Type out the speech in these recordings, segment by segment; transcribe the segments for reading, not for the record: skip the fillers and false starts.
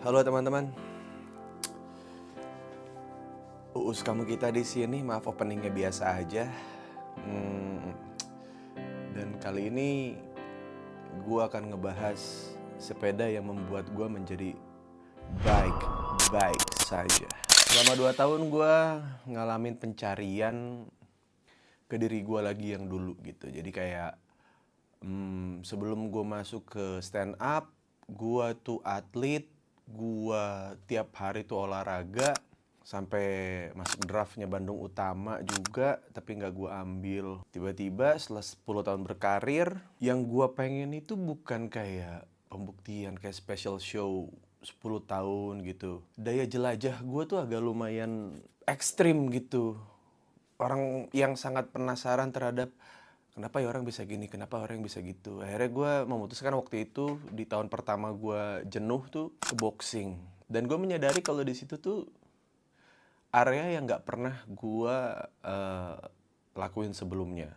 Halo teman-teman, uus kamu kita di sini. Maaf openingnya biasa aja. Hmm, dan kali ini gue akan ngebahas sepeda yang membuat gue menjadi baik-baik saja. Selama 2 tahun gue ngalamin pencarian ke diri gue lagi yang dulu gitu. Jadi kayak sebelum gue masuk ke stand up, gue tuh atlet, gue tiap hari tuh olahraga, sampai masuk draftnya Bandung Utama juga, tapi nggak gue ambil. Tiba-tiba setelah 10 tahun berkarir, yang gue pengen itu bukan kayak pembuktian, kayak special show 10 tahun gitu. Daya jelajah gue tuh agak lumayan ekstrim gitu. Orang yang sangat penasaran terhadap kenapa ya orang bisa gini, kenapa orang bisa gitu. Akhirnya gue memutuskan waktu itu, di tahun pertama gue jenuh tuh, ke boxing. Dan gue menyadari kalau di situ tuh area yang nggak pernah gue lakuin sebelumnya.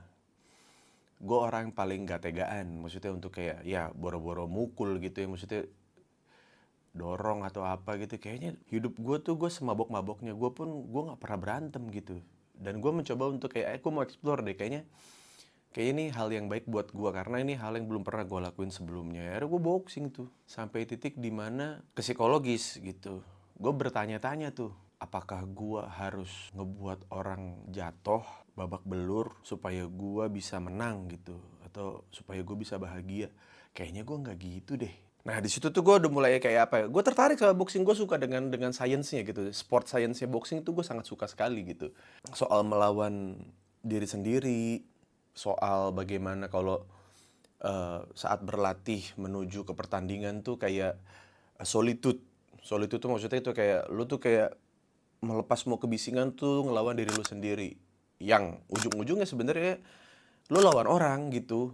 Gue orang yang paling gak tegaan, maksudnya untuk kayak ya boro-boro mukul gitu ya, maksudnya dorong atau apa gitu. Kayaknya hidup gue tuh gue semabok-maboknya, gue nggak pernah berantem gitu. Dan gue mencoba untuk kayak aku mau explore deh, kayaknya ini hal yang baik buat gue, karena ini hal yang belum pernah gue lakuin sebelumnya. Akhirnya gue boxing tuh sampai titik dimana ke psikologis gitu. Gue bertanya-tanya tuh, apakah gue harus ngebuat orang jatuh babak belur supaya gue bisa menang gitu, atau supaya gue bisa bahagia? Kayaknya gue nggak gitu deh. Nah di situ tuh gue udah mulai kayak apa ya? Gue tertarik sama boxing, gue suka dengan sainsnya gitu. Sport sainsnya boxing tuh gue sangat suka sekali gitu. Soal melawan diri sendiri, soal bagaimana kalau saat berlatih menuju ke pertandingan tuh kayak solitude. Solitude tuh maksudnya itu kayak lu tuh kayak melepas semua kebisingan tuh ngelawan diri lu sendiri. Yang ujung-ujungnya sebenarnya lu lawan orang gitu.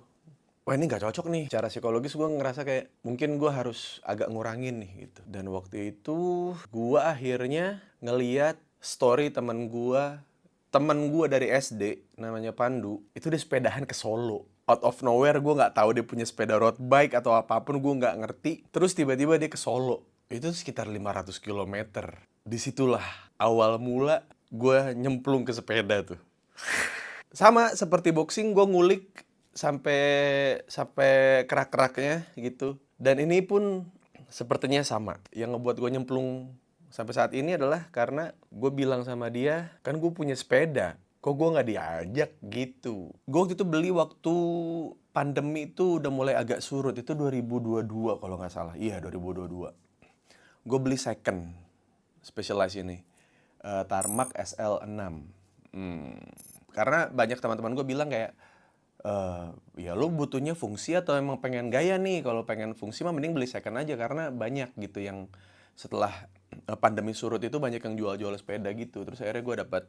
Wah ini nggak cocok nih. Secara psikologis gue ngerasa kayak mungkin gue harus agak ngurangin nih gitu. Dan waktu itu gue akhirnya ngeliat story temen gue dari SD namanya Pandu, itu dia sepedahan ke Solo. Out of nowhere, gue nggak tahu dia punya sepeda road bike atau apapun, gue nggak ngerti. Terus tiba-tiba dia ke Solo. Itu sekitar 500 kilometer. Disitulah awal mula gue nyemplung ke sepeda tuh. Sama seperti boxing, gue ngulik sampai sampai kerak-keraknya gitu. Dan ini pun sepertinya sama. Yang ngebuat gue nyemplung sampai saat ini adalah karena gue bilang sama dia, kan gue punya sepeda, kok gue nggak diajak gitu. Gue waktu itu beli waktu pandemi itu udah mulai agak surut, itu 2022 kalau nggak salah. Iya 2022. Gue beli second Specialized ini, Tarmac SL6. Karena banyak teman-teman gue bilang kayak, ya lu butuhnya fungsi atau emang pengen gaya nih? Kalau pengen fungsi mah mending beli second aja, karena banyak gitu yang setelah pandemi surut itu banyak yang jual-jual sepeda gitu. Terus akhirnya gue dapat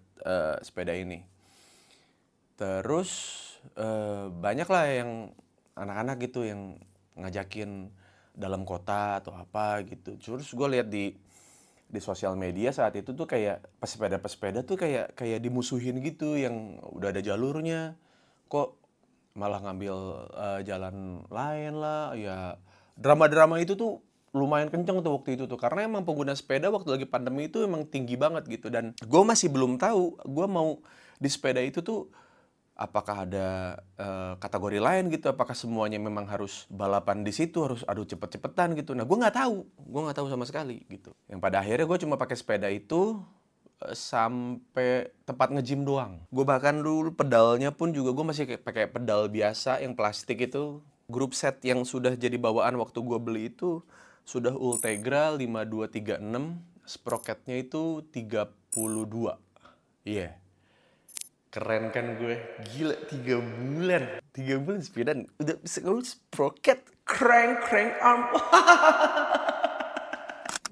sepeda ini. Terus banyak lah yang anak-anak gitu yang ngajakin dalam kota atau apa gitu. Terus gue lihat di sosial media saat itu tuh kayak pesepeda-pesepeda tuh kayak dimusuhin gitu, yang udah ada jalurnya kok malah ngambil jalan lain lah. Ya drama-drama itu tuh lumayan kenceng tuh waktu itu tuh, karena emang pengguna sepeda waktu lagi pandemi itu emang tinggi banget gitu. Dan gue masih belum tahu gue mau di sepeda itu tuh apakah ada kategori lain gitu, apakah semuanya memang harus balapan di situ, harus adu cepet-cepetan gitu. Nah gue nggak tahu sama sekali gitu. Yang pada akhirnya gue cuma pakai sepeda itu sampai tempat nge-gym doang. Gue bahkan dulu pedalnya pun juga gue masih pakai pedal biasa yang plastik itu. Grup set yang sudah jadi bawaan waktu gue beli itu sudah Ultegra 5236, sprocketnya itu 32. Iya. Yeah. Keren kan gue? Gila, 3 bulan. 3 bulan sepedaan udah bisa ngurus sprocket, crank arm.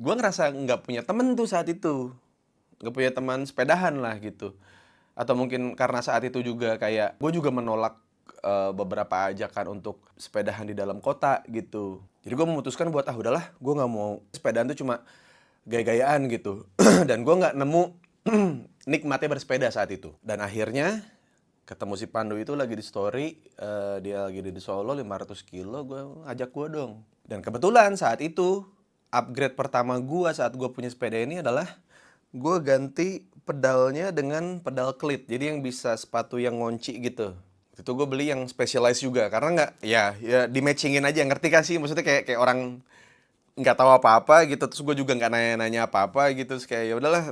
Gue ngerasa nggak punya temen tuh saat itu. Nggak punya teman sepedahan lah gitu. Atau mungkin karena saat itu juga kayak gue juga menolak beberapa ajakan untuk sepedahan di dalam kota gitu. Jadi gue memutuskan buat udahlah, gue nggak mau sepedaan tuh cuma gaya-gayaan gitu. Dan gue nggak nemu nikmatnya bersepeda saat itu. Dan akhirnya ketemu si Pandu itu lagi di story, dia lagi di Solo 500 kilo, gue ngajak gue dong. Dan kebetulan saat itu upgrade pertama gue saat gue punya sepeda ini adalah gue ganti pedalnya dengan pedal klit. Jadi yang bisa sepatu yang ngunci gitu. Itu gue beli yang specialized juga karena nggak ya di matchingin aja, ngerti kan sih, maksudnya kayak orang nggak tahu apa-apa gitu, terus gue juga nggak nanya-nanya apa-apa gitu, terus kayak ya udahlah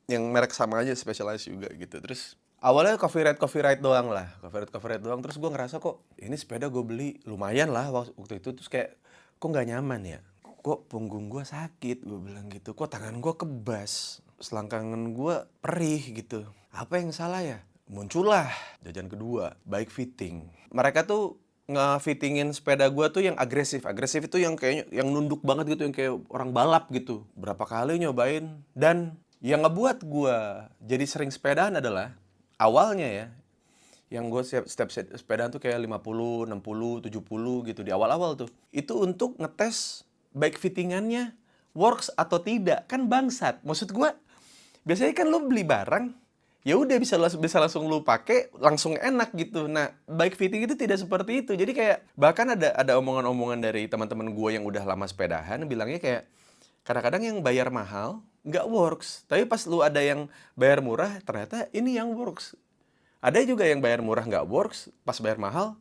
yang merek sama aja, specialized juga gitu. Terus awalnya coffee ride doang lah, coffee ride doang. Terus gue ngerasa kok ini sepeda gue beli lumayan lah waktu itu, terus kayak kok nggak nyaman ya, kok punggung gue sakit, gue bilang gitu, kok tangan gue kebas, selangkangan gue perih gitu, apa yang salah ya? Muncullah jajan kedua, Bike Fitting. Mereka tuh ngefittingin sepeda gue tuh yang agresif. Agresif itu yang kayaknya yang nunduk banget gitu, yang kayak orang balap gitu. Berapa kali nyobain, dan yang ngebuat gue jadi sering sepedaan adalah awalnya ya, yang gue setiap sepedaan tuh kayak 50, 60, 70 gitu di awal-awal tuh. Itu untuk ngetes bike fittingannya works atau tidak. Kan bangsat. Maksud gue, biasanya kan lo beli barang ya udah bisa langsung lu pakai, langsung enak gitu. Nah, bike fitting itu tidak seperti itu. Jadi kayak bahkan ada omongan-omongan dari teman-teman gue yang udah lama sepedahan bilangnya kayak kadang-kadang yang bayar mahal nggak works, tapi pas lu ada yang bayar murah ternyata ini yang works. Ada juga yang bayar murah nggak works, pas bayar mahal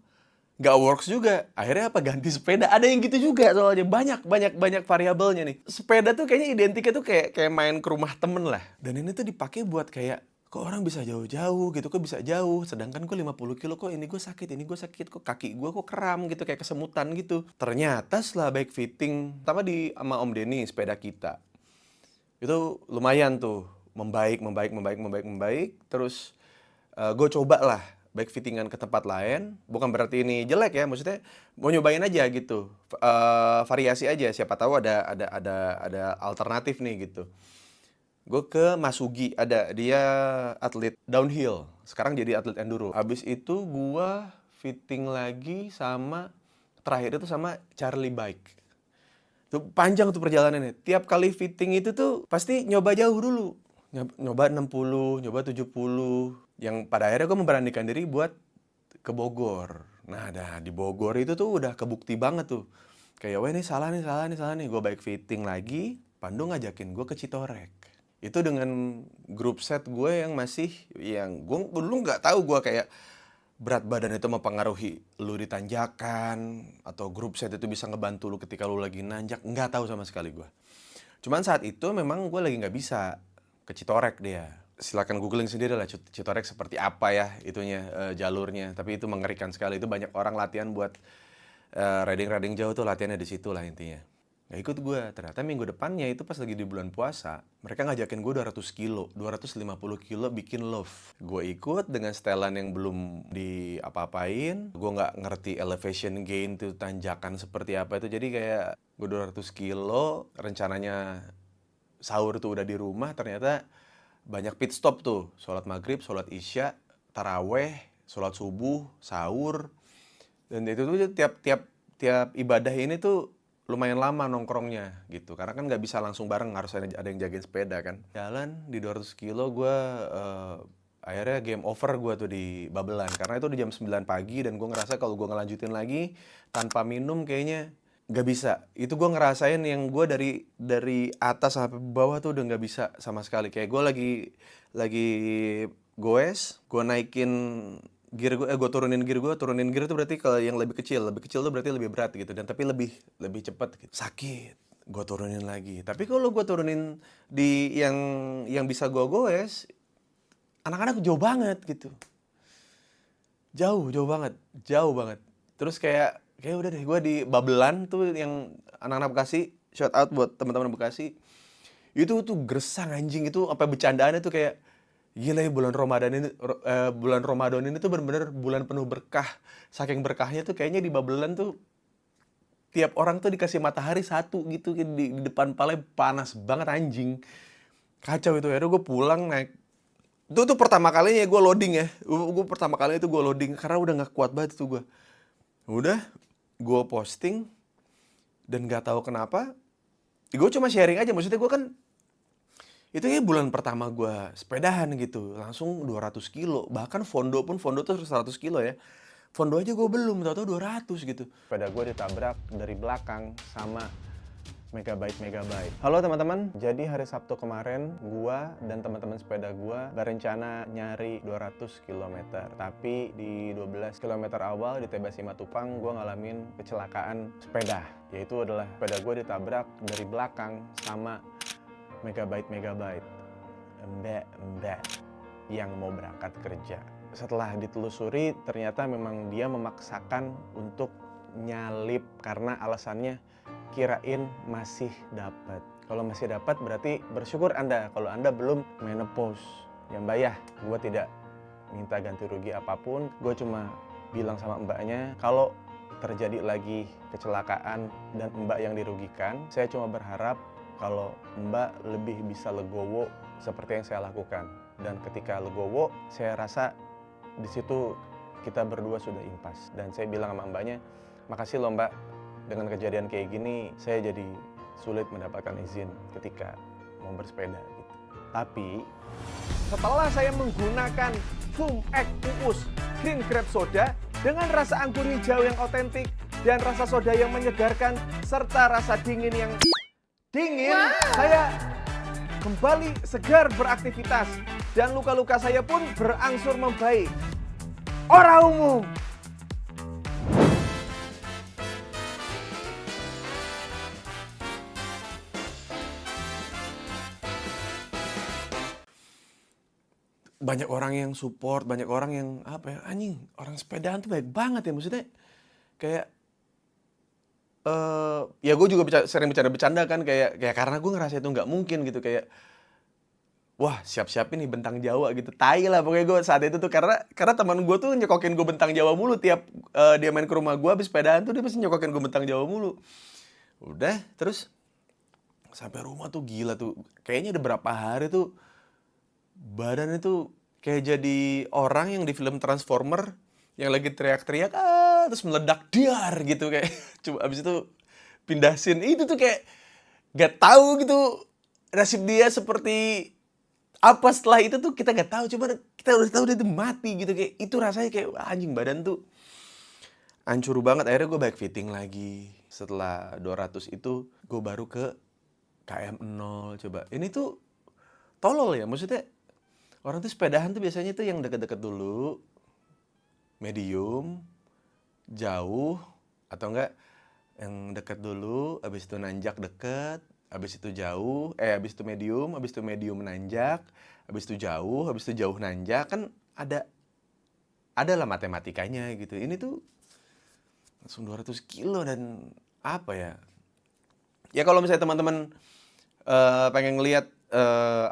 nggak works juga. Akhirnya apa, ganti sepeda. Ada yang gitu juga, soalnya banyak variabelnya nih. Sepeda tuh kayaknya identiknya tuh kayak main ke rumah temen lah. Dan ini tuh dipakai buat kayak, kok orang bisa jauh-jauh gitu, kok bisa jauh, sedangkan gue 50 kilo, kok ini gue sakit, kok kaki gue kok kram gitu, kayak kesemutan gitu. Ternyata setelah bike fitting, pertama sama Om Denny, sepeda kita, itu lumayan tuh, membaik. Terus gue coba lah bike fittingan ke tempat lain, bukan berarti ini jelek ya, maksudnya mau nyobain aja gitu, variasi aja, siapa tahu ada alternatif nih gitu. Gue ke Masugi, dia atlet downhill, sekarang jadi atlet enduro. Habis itu gue fitting lagi terakhir itu sama Charlie Bike. Itu panjang tuh perjalanannya. Tiap kali fitting itu tuh pasti nyoba jauh dulu. Nyoba 60, nyoba 70. Yang pada akhirnya gue memberanikan diri buat ke Bogor. Nah, di Bogor itu tuh udah kebukti banget tuh. Kayak, wah ini salah nih. Gue bike fitting lagi, Pandu ngajakin gue ke Citorek. Itu dengan grup set gue yang gue dulu nggak tahu gue kayak berat badan itu mempengaruhi lu di tanjakan, atau grup set itu bisa ngebantu lu ketika lu lagi nanjak, nggak tahu sama sekali gue. Cuman saat itu memang gue lagi nggak bisa ke Citorek dia. Silakan googling sendiri lah Citorek seperti apa ya itunya, jalurnya. Tapi itu mengerikan sekali, itu banyak orang latihan buat riding jauh tuh latihannya di situ lah intinya. Gak ikut gue, ternyata minggu depannya itu pas lagi di bulan puasa, mereka ngajakin gue 200 kilo, 250 kilo bikin love. Gue ikut dengan setelan yang belum diapa-apain, gue gak ngerti elevation gain tuh, tanjakan seperti apa itu. Jadi kayak gue 200 kilo, rencananya sahur tuh udah di rumah, ternyata banyak pit stop tuh, sholat maghrib, sholat isya, taraweh, sholat subuh, sahur. Dan itu tuh tiap ibadah ini tuh lumayan lama nongkrongnya gitu, karena kan nggak bisa langsung bareng, harus ada yang jagain sepeda kan. Jalan di 200 kilo gue akhirnya game over gue tuh di Babelan, karena itu di jam 9 pagi dan gue ngerasa kalau gue ngelanjutin lagi tanpa minum kayaknya nggak bisa. Itu gue ngerasain yang gue dari atas sampai bawah tuh udah nggak bisa sama sekali. Kayak gue lagi goes, gue naikin gear gue turunin gear itu berarti kalau yang lebih kecil tuh berarti lebih berat gitu, dan tapi lebih cepat gitu. Sakit, gue turunin lagi. Tapi kalau gue turunin di yang bisa gue goes, anak-anak jauh banget gitu, jauh banget. Terus kayak udah deh, gue di Babelan tuh yang anak-anak Bekasi, shout out buat teman-teman Bekasi, itu tuh gersang anjing, itu apa bercandaannya tuh kayak gila ya, bulan Ramadan ini tuh benar-benar bulan penuh berkah. Saking berkahnya tuh kayaknya di Babelan tuh tiap orang tuh dikasih matahari satu gitu di depan palanya, panas banget anjing. Kacau itu. Akhirnya gue pulang naik. Itu tuh pertama kalinya gue loading ya. Gue pertama kali itu gue loading karena udah nggak kuat banget tuh gue. Udah, gue posting dan nggak tahu kenapa. Gue cuma sharing aja, maksudnya gue kan itu ya bulan pertama gue sepedahan gitu, langsung 200 kilo. Bahkan fondo tuh 100 kilo ya. Fondo aja gue belum, tau-tau 200 gitu. Sepeda gue ditabrak dari belakang sama megabyte. Halo teman-teman, jadi hari Sabtu kemarin gua dan teman-teman sepeda gua berencana nyari 200 km. Tapi di 12 km awal di Tebas Simatupang gua ngalamin kecelakaan sepeda. Yaitu adalah sepeda gua ditabrak dari belakang sama megabyte. Mbak yang mau berangkat kerja. Setelah ditelusuri ternyata memang dia memaksakan untuk nyalip karena alasannya kirain masih dapat. Kalau masih dapat berarti bersyukur Anda. Kalau Anda belum menopause, ya Mbak ya, gue tidak minta ganti rugi apapun. Gue cuma bilang sama mbaknya, kalau terjadi lagi kecelakaan dan mbak yang dirugikan, saya cuma berharap kalau mbak lebih bisa legowo seperti yang saya lakukan. Dan ketika legowo, saya rasa di situ kita berdua sudah impas. Dan saya bilang sama mbaknya, makasih loh mbak, dengan kejadian kayak gini saya jadi sulit mendapatkan izin ketika mau bersepeda gitu. Tapi setelah saya menggunakan Fum X Uus Green Grape Soda dengan rasa anggur hijau yang otentik dan rasa soda yang menyegarkan serta rasa dingin yang dingin, saya kembali segar beraktivitas dan luka-luka saya pun berangsur membaik. Ora umum. Banyak orang yang support, banyak orang yang apa ya, anjing, orang sepedaan tuh baik banget ya, maksudnya kayak ya gue juga sering bercanda kan, kayak karena gue ngerasa itu nggak mungkin gitu, kayak wah siap-siap ini bentang Jawa gitu, tai lah pokoknya gue saat itu tuh, karena teman gue tuh nyekokin gue bentang Jawa mulu tiap dia main ke rumah gue habis sepedaan tuh dia pasti nyekokin gue bentang Jawa mulu. Udah terus sampai rumah tuh gila tuh, kayaknya ada berapa hari tuh badan itu kayak jadi orang yang di film Transformer yang lagi teriak-teriak terus meledak dar gitu, kayak coba abis itu pindah scene itu tuh kayak gak tahu gitu nasib dia seperti apa setelah itu tuh kita gak tahu, cuma kita udah tahu dia tuh mati gitu, kayak itu rasanya kayak anjing, badan tuh hancur banget. Akhirnya gue bike fitting lagi. Setelah 200 itu gue baru ke KM 0. Coba ini tuh tolol ya, maksudnya orang tuh sepedahan tuh biasanya tuh yang deket-deket dulu, medium, jauh, atau enggak yang deket dulu, habis itu nanjak deket, habis itu jauh, habis itu medium nanjak, habis itu jauh nanjak, kan ada lah matematikanya gitu. Ini tuh langsung 200 kilo dan apa ya? Ya kalau misalnya teman-teman pengen ngelihat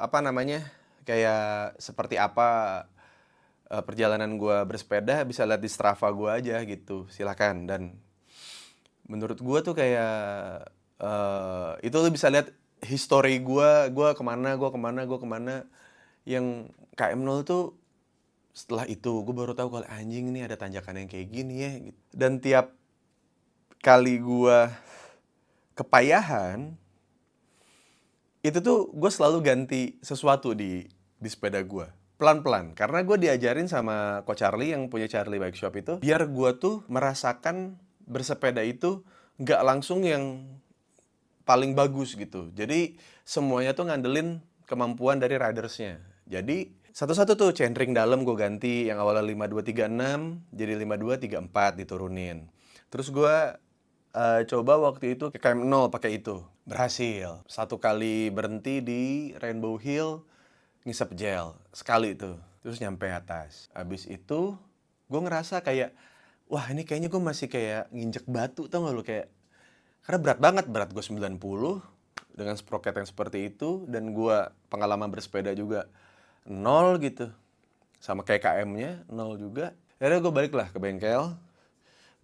apa namanya, kayak seperti apa perjalanan gue bersepeda, bisa lihat di Strava gue aja gitu, silakan. Dan menurut gue tuh kayak itu lo bisa lihat history gue kemana, yang KM 0 tuh. Setelah itu gue baru tahu kalau anjing ini ada tanjakan yang kayak gini ya gitu. Dan tiap kali gue kepayahan itu tuh gue selalu ganti sesuatu di sepeda gue pelan-pelan, karena gue diajarin sama Coach Charlie yang punya Charlie Bike Shop itu, biar gue tuh merasakan bersepeda itu nggak langsung yang paling bagus gitu. Jadi semuanya tuh ngandelin kemampuan dari ridersnya. Jadi satu-satu tuh chainring dalam gue ganti, yang awalnya 5236 jadi 5234 diturunin. Terus gue coba waktu itu ke KM 0 pakai itu, berhasil. Satu kali berhenti di Rainbow Hill ngisep gel sekali itu, terus nyampe atas. Abis itu gue ngerasa kayak wah ini kayaknya gue masih kayak nginjek batu, tau gak lo, kayak karena berat gue 90 dengan sprocket yang seperti itu, dan gue pengalaman bersepeda juga 0 gitu, sama kayak KM-nya 0 juga. Akhirnya gue balik lah ke bengkel,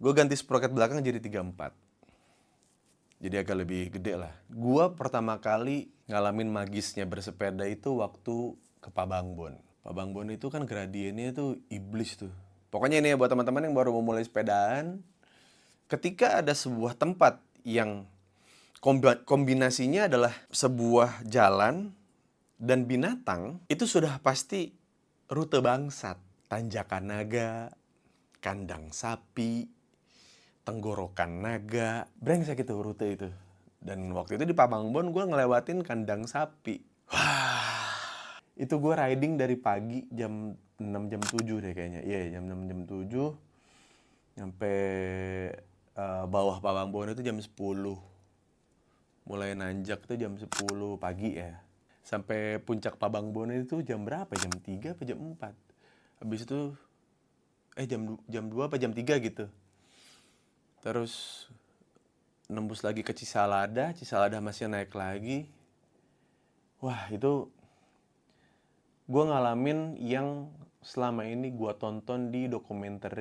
gue ganti sprocket belakang jadi 34, jadi agak lebih gede lah. Gue pertama kali ngalamin magisnya bersepeda itu waktu ke Pabangbon. Pabangbon itu kan gradiennya itu iblis tuh. Pokoknya ini ya buat teman-teman yang baru mau mulai sepedaan, ketika ada sebuah tempat yang kombinasinya adalah sebuah jalan dan binatang, itu sudah pasti rute bangsat. Tanjakan naga, kandang sapi, tenggorokan naga, brengsek itu rute itu. Dan waktu itu di Pamangbon gue ngelewatin kandang sapi. Itu gue riding dari pagi jam 6 jam 7 deh kayaknya. Iya, jam 6 jam 7 nyampe bawah Pamangbon itu jam 10. Mulai nanjak tuh jam 10 pagi ya. Sampai puncak Pamangbon itu jam berapa? Jam 3 apa jam 4? Habis itu jam 2 apa jam 3 gitu. Terus nembus lagi ke Cisalada masih naik lagi. Wah, itu gue ngalamin yang selama ini gue tonton di dokumenter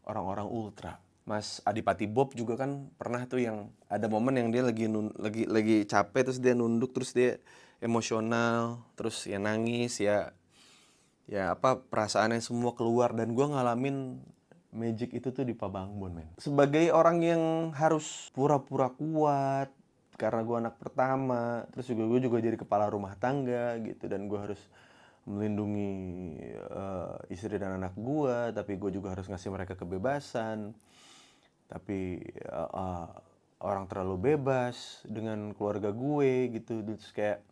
orang-orang ultra. Mas Adipati Bob juga kan pernah tuh yang ada momen yang dia lagi capek, terus dia nunduk, terus dia emosional, terus ya nangis, ya apa, perasaannya semua keluar. Dan gue ngalamin magic itu tuh di Pamangbon, men. Sebagai orang yang harus pura-pura kuat karena gue anak pertama, terus juga gue jadi kepala rumah tangga gitu, dan gue harus melindungi istri dan anak gue, tapi gue juga harus ngasih mereka kebebasan. Tapi orang terlalu bebas dengan keluarga gue gitu. Terus kayak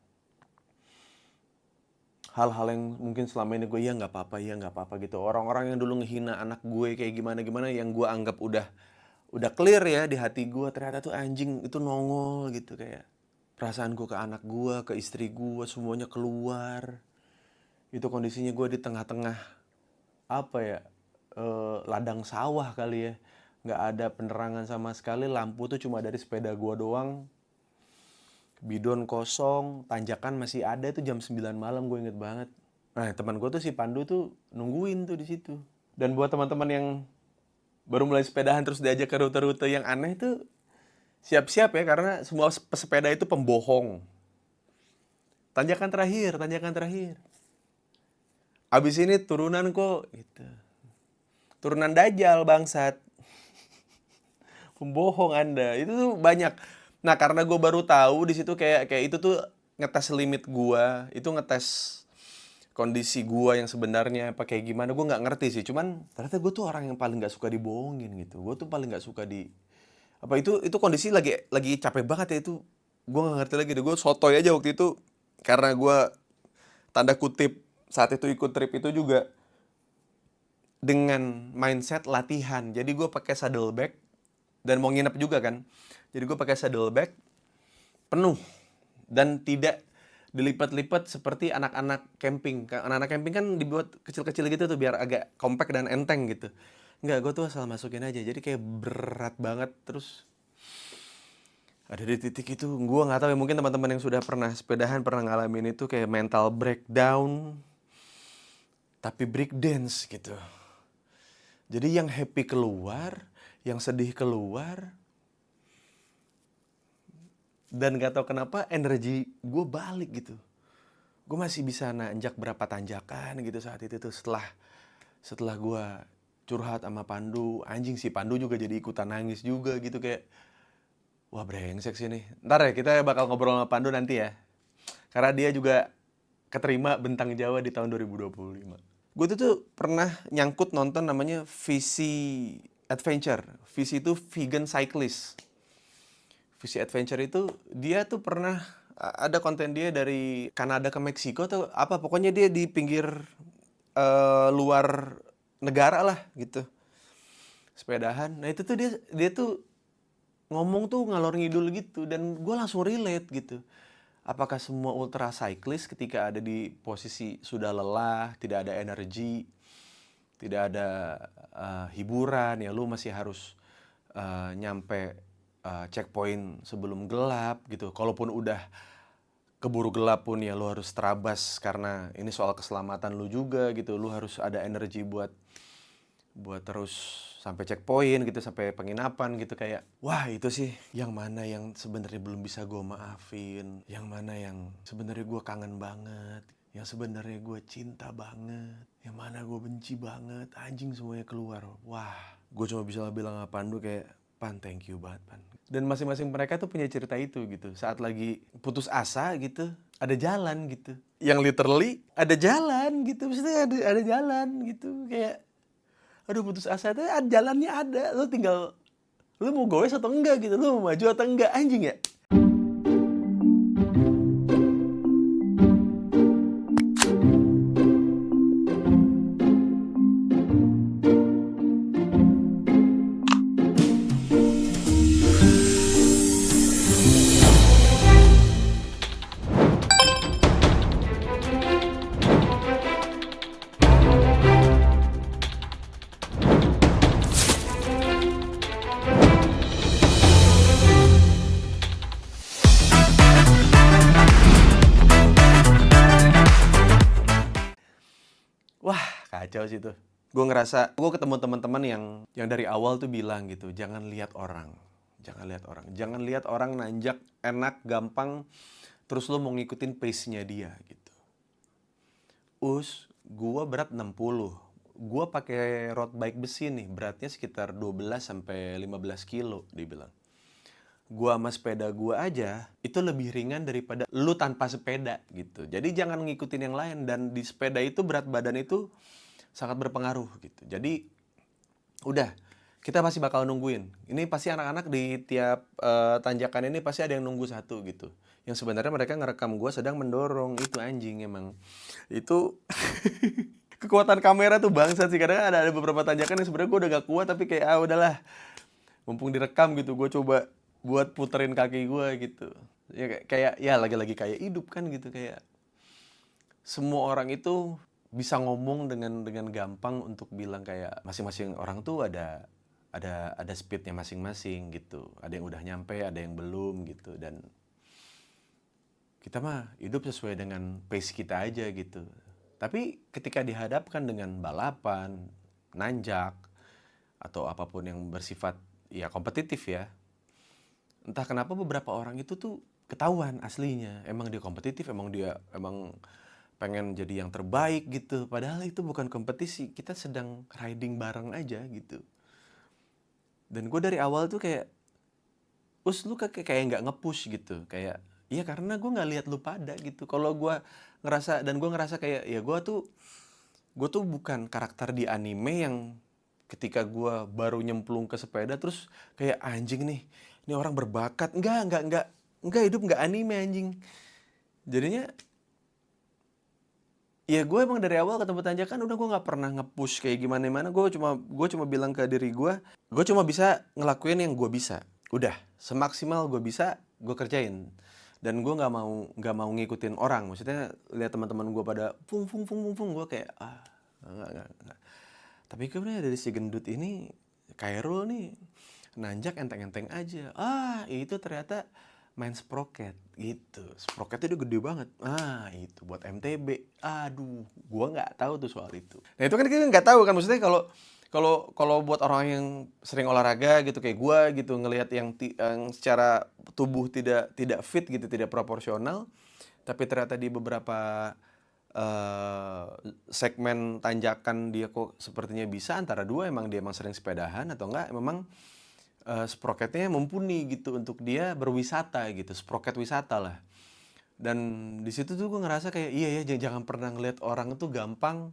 hal-hal yang mungkin selama ini gue ya nggak apa-apa gitu. Orang-orang yang dulu ngehina anak gue kayak gimana yang gue anggap udah clear ya di hati gue, ternyata tuh anjing itu nongol gitu. Kayak perasaan gue ke anak gue, ke istri gue, semuanya keluar. Itu kondisinya gue di tengah-tengah apa ya, ladang sawah kali ya. Nggak ada penerangan sama sekali, lampu tuh cuma dari sepeda gue doang. Bidon kosong, tanjakan masih ada tuh jam 9 malam, gue inget banget. Nah, teman gue tuh si Pandu tuh nungguin tuh di situ. Dan buat teman-teman yang baru mulai sepedahan terus diajak ke rute-rute yang aneh tuh, siap-siap ya, karena semua pesepeda itu pembohong. Tanjakan terakhir. Abis ini turunan kok gitu. Turunan Dajjal bangsat. Pembohong Anda. Itu tuh banyak. Nah, karena gue baru tahu di situ kayak itu tuh ngetes limit gue, itu ngetes kondisi gue yang sebenarnya apa kayak gimana. Gue nggak ngerti sih. Cuman ternyata gue tuh orang yang paling nggak suka dibohongin gitu. Gue tuh paling nggak suka itu kondisi lagi capek banget ya itu. Gue nggak ngerti lagi deh. Gue sotoy aja waktu itu karena gue tanda kutip saat itu ikut trip itu juga dengan mindset latihan. Jadi gue pakai saddleback dan mau nginep juga kan. Jadi gue pakai saddleback penuh dan tidak dilipat-lipat seperti anak-anak camping. Anak-anak camping kan dibuat kecil-kecil gitu tuh biar agak compact dan enteng gitu. Enggak, gue tuh asal masukin aja. Jadi kayak berat banget. Terus ada di titik itu, gue nggak tahu ya, mungkin teman-teman yang sudah pernah sepedahan pernah ngalamin itu kayak mental breakdown, tapi break dance gitu. Jadi yang happy keluar, yang sedih keluar, dan gak tahu kenapa energi gue balik gitu. Gue masih bisa nanjak berapa tanjakan gitu saat itu tuh, setelah gue curhat sama Pandu. Anjing, si Pandu juga jadi ikutan nangis juga gitu, kayak wah brengsek sih nih. Ntar ya kita bakal ngobrol sama Pandu nanti ya, karena dia juga keterima Bentang Jawa di tahun 2025. Gue tuh pernah nyangkut nonton namanya Visi Adventure. Visi itu vegan cyclist. Visi Adventure itu dia tuh pernah ada konten dia dari Kanada ke Meksiko atau apa, pokoknya dia di pinggir luar negara lah gitu, sepedahan. Nah itu tuh dia tuh ngomong tuh ngalor ngidul gitu, dan gue langsung relate gitu. Apakah semua ultra cyclist ketika ada di posisi sudah lelah, tidak ada energi, tidak ada hiburan, ya lu masih harus nyampe checkpoint sebelum gelap gitu. Kalaupun udah keburu gelap pun ya lu harus terabas karena ini soal keselamatan lu juga gitu. Lu harus ada energi buat terus sampai checkpoint gitu, sampai penginapan gitu. Kayak wah, itu sih yang mana yang sebenarnya belum bisa gue maafin, yang mana yang sebenarnya gue kangen banget, yang sebenarnya gue cinta banget, yang mana gue benci banget. Anjing, semuanya keluar. Wah, gue cuma bisa bilang sama Pandu kayak, Pan, thank you banget, Pan. Dan masing-masing mereka tuh punya cerita itu gitu. Saat lagi putus asa gitu, ada jalan gitu. Yang literally ada jalan gitu. Maksudnya ada jalan gitu. Kayak aduh, putus asa tuh jalannya ada. Lo tinggal Lu mau goes atau enggak gitu, lu mau maju atau enggak, anjing ya. Wah, kacau sih tuh. Gue ketemu teman-teman yang dari awal tuh bilang gitu, jangan lihat orang. Jangan lihat orang. Jangan lihat orang nanjak enak, gampang, terus lo mau ngikutin pace-nya dia gitu. Gue berat 60. Gue pakai road bike besi nih, beratnya sekitar 12 sampai 15 kilo dia bilang. Gua sama sepeda gua aja itu lebih ringan daripada lu tanpa sepeda gitu. Jadi jangan ngikutin yang lain, dan di sepeda itu berat badan itu sangat berpengaruh gitu. Jadi udah, kita masih bakal nungguin. Ini pasti anak-anak di tiap tanjakan ini pasti ada yang nunggu satu gitu. Yang sebenarnya mereka ngerekam gua sedang mendorong. Itu anjing emang. Itu kekuatan kamera tuh bangsat sih. Kadang ada beberapa tanjakan yang sebenarnya gua udah gak kuat, tapi kayak udahlah. Mumpung direkam gitu, gue coba buat puterin kaki gue gitu. Ya kayak ya lagi-lagi kayak hidup kan gitu, kayak semua orang itu bisa ngomong dengan gampang untuk bilang kayak masing-masing orang tuh ada speednya masing-masing gitu. Ada yang udah nyampe, ada yang belum gitu, dan kita mah hidup sesuai dengan pace kita aja gitu. Tapi ketika dihadapkan dengan balapan, nanjak, atau apapun yang bersifat ya kompetitif ya, entah kenapa beberapa orang itu tuh ketahuan aslinya. Emang dia kompetitif, emang pengen jadi yang terbaik gitu. Padahal itu bukan kompetisi, kita sedang riding bareng aja gitu. Dan gue dari awal tuh kayak, lu kayak nggak nge-push gitu. Kayak, iya karena gue nggak lihat lu pada gitu. Kalau gue ngerasa kayak, ya gue tuh bukan karakter di anime yang ketika gue baru nyemplung ke sepeda terus kayak anjing nih, ini orang berbakat. Enggak, hidup enggak anime anjing. Jadinya ya gue emang dari awal ketemu tanjakan udah gue nggak pernah nge-push kayak gimana. Gue cuma bilang ke diri gue cuma bisa ngelakuin yang gue bisa. Udah, semaksimal gue bisa gue kerjain. Dan gue nggak mau ngikutin orang. Maksudnya lihat teman-teman gue pada pung, gue kayak enggak. Tapi kemudian dari si gendut ini, Khairul nih, nanjak enteng-enteng aja. Itu ternyata main sprocket gitu. Sprocketnya dia gede banget. Itu buat MTB. Aduh, gua nggak tahu tuh soal itu. Nah itu kan kita nggak tahu kan, maksudnya kalau buat orang yang sering olahraga gitu kayak gua gitu, ngelihat yang secara tubuh tidak fit gitu, tidak proporsional, tapi ternyata di beberapa segmen tanjakan dia kok sepertinya bisa. Antara dua, emang dia sering sepedahan atau enggak memang sprocketnya mumpuni gitu untuk dia berwisata gitu, sprocket wisata lah. Dan di situ tuh gue ngerasa kayak iya ya, jangan pernah ngeliat orang tuh gampang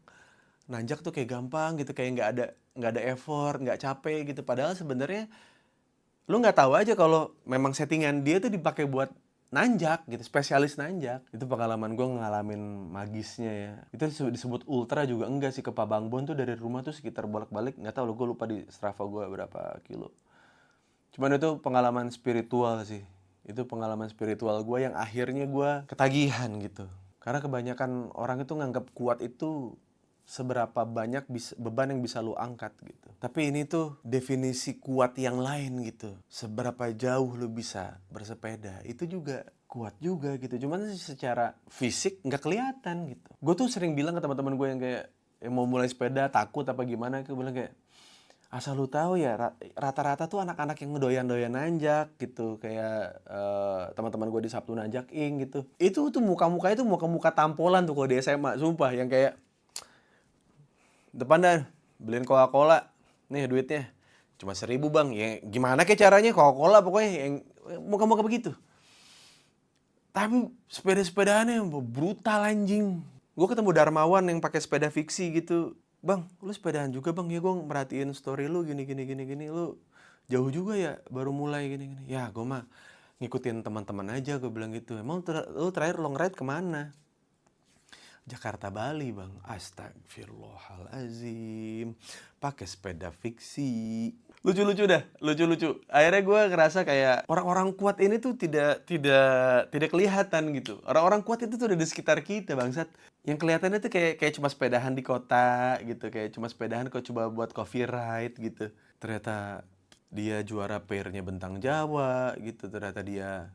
nanjak tuh kayak gampang gitu, kayak nggak ada effort, nggak capek gitu. Padahal sebenarnya lu nggak tahu aja kalau memang settingan dia tuh dipakai buat nanjak gitu, spesialis nanjak. Itu pengalaman gue ngalamin magisnya ya. Itu disebut ultra juga enggak sih, ke Pabangbon tuh dari rumah tuh sekitar bolak-balik, nggak tahu lo, gue lupa di Strava gue berapa kilo. Cuman itu pengalaman spiritual sih. Itu pengalaman spiritual gue yang akhirnya gue ketagihan gitu. Karena kebanyakan orang itu nganggap kuat itu seberapa banyak beban yang bisa lu angkat gitu. Tapi ini tuh definisi kuat yang lain gitu. Seberapa jauh lu bisa bersepeda, itu juga kuat juga gitu. Cuman secara fisik nggak kelihatan gitu. Gue tuh sering bilang ke teman-teman gue yang kayak mau mulai sepeda takut apa gimana, gue bilang kayak, asal lu tahu ya, rata-rata tuh anak-anak yang doyan-doyan nanjak gitu, kayak teman-teman gue di Sabtu Nanjak Ing gitu. Itu tuh muka-muka itu muka-muka tampolan tuh kalau di SMA, sumpah, yang kayak depan dah beliin Coca-Cola, nih duitnya cuma 1.000 bang, ya gimana kayak caranya Coca-Cola pokoknya, yang muka-muka begitu. Tapi sepeda-sepedaannya brutal anjing. Gue ketemu Darmawan yang pakai sepeda fiksi gitu. Bang, lu sepedaan juga bang? Ya gue merhatiin story lu gini. Lu jauh juga ya baru mulai gini-gini. Ya gue mah ngikutin teman-teman aja, gue bilang gitu. Emang lu terakhir long ride kemana? Jakarta Bali bang. Astagfirullahalazim. Pakai sepeda fiksi. Lucu-lucu dah, lucu-lucu. Akhirnya gue ngerasa kayak orang-orang kuat ini tuh tidak kelihatan gitu. Orang-orang kuat itu tuh udah di sekitar kita bangsat. Yang kelihatannya tuh kayak cuma sepedahan di kota gitu, kayak cuma sepedahan kok coba buat coffee ride gitu. Ternyata dia juara pairnya Bentang Jawa gitu. Ternyata dia